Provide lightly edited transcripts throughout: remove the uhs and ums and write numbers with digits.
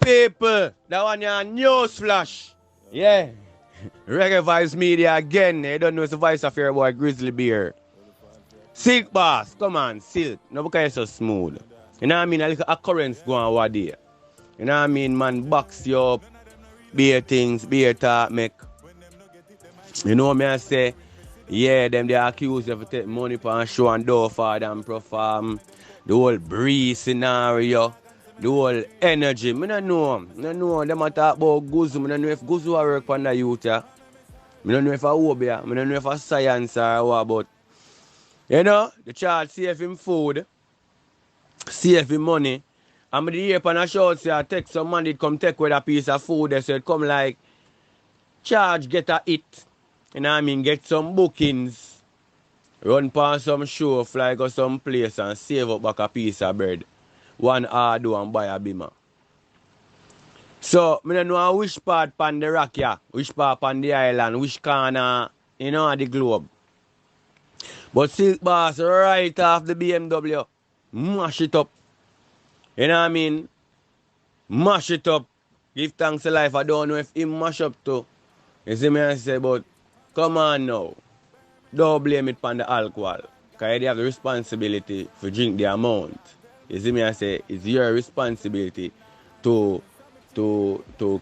people, that one your news flash. Yeah. Reggae Vibes Media again. You don't know it's the voice of your boy Grizzly Bear. Silk boss, come on, Silk. No because you're so smooth. You know what I mean? A little occurrence going on over there. You know what I mean, man? Box you up, beer things, beer talk, make. You know what I say? Yeah, them they accuse you of taking money for show and door for them perform. The whole breeze scenario. The whole energy. I don't know. I don't know. Them a talk about Guzu. I don't know if Guzu work on the youth. I don't know if I Obia. I don't know if I science or what, but you know, the child save him food, save him money. And the hear on a show say I take some money, come take with a piece of food. They said come like charge, get a hit. You know what I mean? Get some bookings. Run past some show, fly go some place and save up back a piece of bread. One hard do and buy a bimmer. So, I don't know which part on the rock, yeah, which part on the island, which corner, you know, of the globe. But Silk Boss right off the BMW, mash it up. You know what I mean? Mash it up. Give thanks to life. I don't know if he mash up too. You see me I say, but come on now. Don't blame it on the alcohol. Because you have the responsibility to drink the amount. You see me I say, it's your responsibility to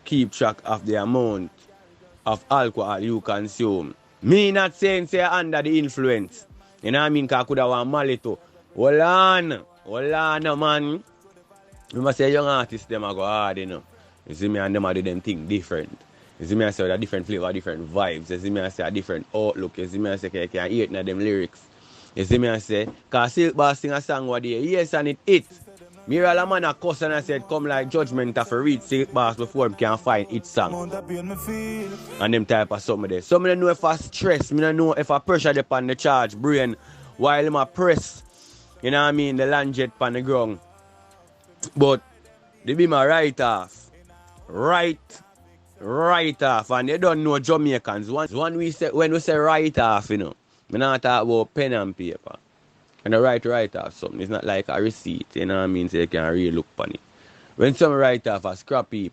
keep track of the amount of alcohol you consume. Me not saying say under the influence. You know what I mean? Because I could have one malito. Hold on, man. You must say young artists, them are go hard, you know. You see me and them are do them thing different. You see me I say a different flavor, different vibes. You see me I say a different outlook. You see me I say I can hear it in them lyrics. You see me I say, because Silk Boss sing a song what day, yes, and it hits. Me all a man a cuss and I said, come like judgment of a read Silk Boss before him can find its song. And them type of something there. Some don't know if I stress, me don't know if I pressure them on the charge brain while I'm a press, you know what I mean, the land jet on the ground. But they be my right off. Right off. And they don't know Jamaicans. When we say right off, you know, we not talk about pen and paper. And the right off something. It's not like a receipt, you know what I mean? So you can really look on it. When some write off a scrappy,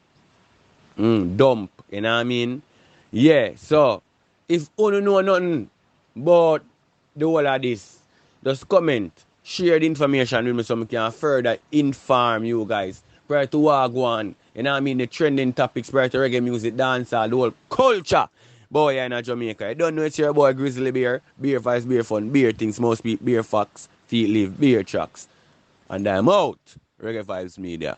dump, you know what I mean? Yeah, so if you don't know nothing about the whole of this, just comment, share the information with me so I can further inform you guys. Prior to what go on, you know what I mean? The trending topics, prior to reggae music, dancehall, the whole culture. Boy, you're in Jamaica. You don't know it's your boy Grizzly Bear. Beer vibes, beer fun, beer things, most beer facts, feet live, beer tracks. And I'm out. Reggae Vibes Media.